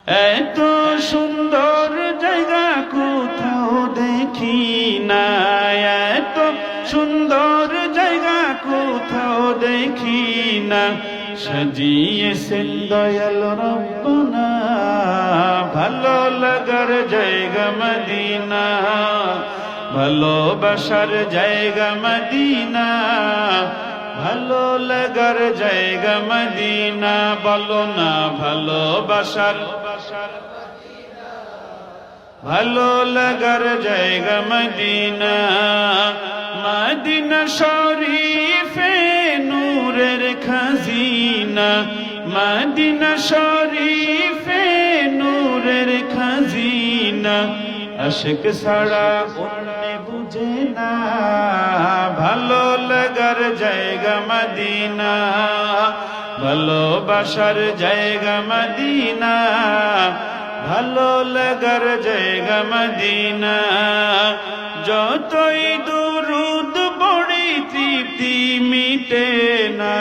এত সুন্দর জায়গা কোথাও দেখি না, এত সুন্দর জায়গা কোথাও দেখি না। সাজিয়েছেন দয়াল রব্বানা ভালো লাগার জায়গা মদিনা, ভালোবাসার জায়গা মদিনা, ভালো লাগার জায়গা মদিনা। বলো না ভালোবাসার ভালো লাগার জায়গা মদিনা। মদিনা শরীফে নূরের খাজিনা, মদিনা শরীফে নূরের খাজিনা। আশিক ছাড়া অন্য বুঝে না ভালো লাগার জায়গা মদিনা, ভালোবাসার জায়গা মদিনা, ভালো লাগার জায়গা মদিনা। যতই দুরুদ পড়ি তৃপ্তি মিটে না।